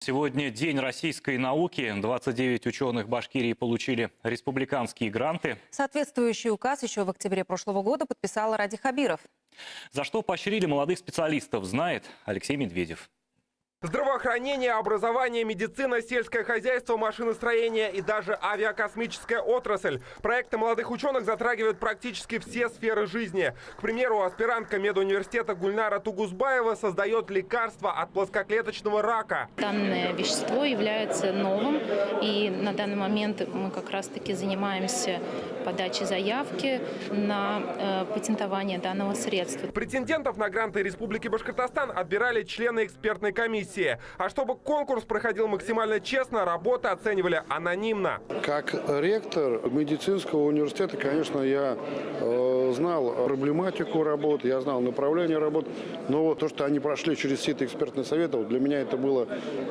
Сегодня День российской науки. 29 ученых Башкирии получили республиканские гранты. Соответствующий указ еще в октябре прошлого года подписал Ради Хабиров. За что поощрили молодых специалистов, знает Алексей Медведев. Здравоохранение, образование, медицина, сельское хозяйство, машиностроение и даже авиакосмическая отрасль. Проекты молодых ученых затрагивают практически все сферы жизни. К примеру, аспирантка медуниверситета Гульнара Тугузбаева создает лекарство от плоскоклеточного рака. Данное вещество является новым, и на данный момент мы как раз-таки занимаемся подачей заявки на патентование данного средства. Претендентов на гранты Республики Башкортостан отбирали члены экспертной комиссии. А чтобы конкурс проходил максимально честно, работы оценивали анонимно. Как ректор медицинского университета, конечно, я знал проблематику работы, я знал направление работы, но то, что они прошли через сито экспертных советов, для меня это было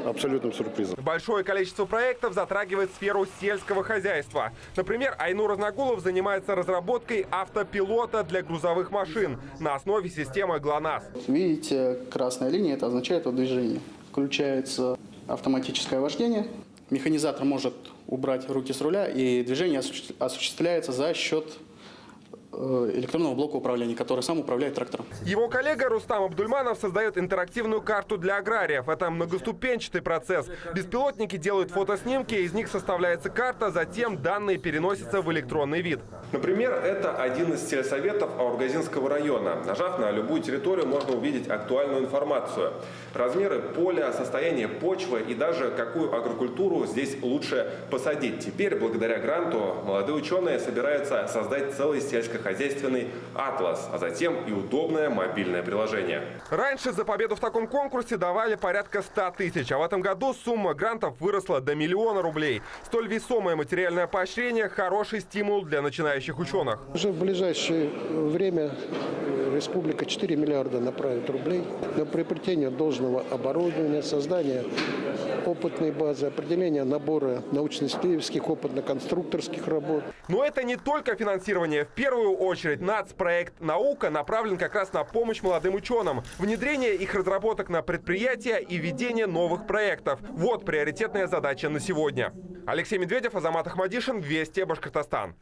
абсолютным сюрпризом. Большое количество проектов затрагивает сферу сельского хозяйства. Например, Айнур Разногулов занимается разработкой автопилота для грузовых машин на основе системы ГЛОНАСС. Видите, красная линия – это означает движение. Включается автоматическое вождение. Механизатор может убрать руки с руля, и движение осуществляется за счет электронного блока управления, который сам управляет трактором. Его коллега Рустам Абдульманов создает интерактивную карту для аграриев. Это многоступенчатый процесс. Беспилотники делают фотоснимки, из них составляется карта, затем данные переносятся в электронный вид. Например, это один из сельсоветов Аургазинского района. Нажав на любую территорию, можно увидеть актуальную информацию. Размеры поля, состояние почвы и даже какую агрокультуру здесь лучше посадить. Теперь, благодаря гранту, молодые ученые собираются создать целый сельскохозяйственный атлас, а затем и удобное мобильное приложение. Раньше за победу в таком конкурсе давали порядка 100 тысяч, а в этом году сумма грантов выросла до 1 000 000 рублей. Столь весомое материальное поощрение – хороший стимул для начинающих ученых. Уже в ближайшее время республика 4 миллиарда направит рублей на приобретение должного оборудования, создание опытной базы, определение набора научно-исследовательских, опытно-конструкторских работ. Но это не только финансирование. В первую очередь нацпроект «Наука» направлен как раз на помощь молодым ученым, внедрение их разработок на предприятия и ведение новых проектов. Вот приоритетная задача на сегодня. Алексей Медведев, Азамат Ахмадишин, Вести, Башкортостан.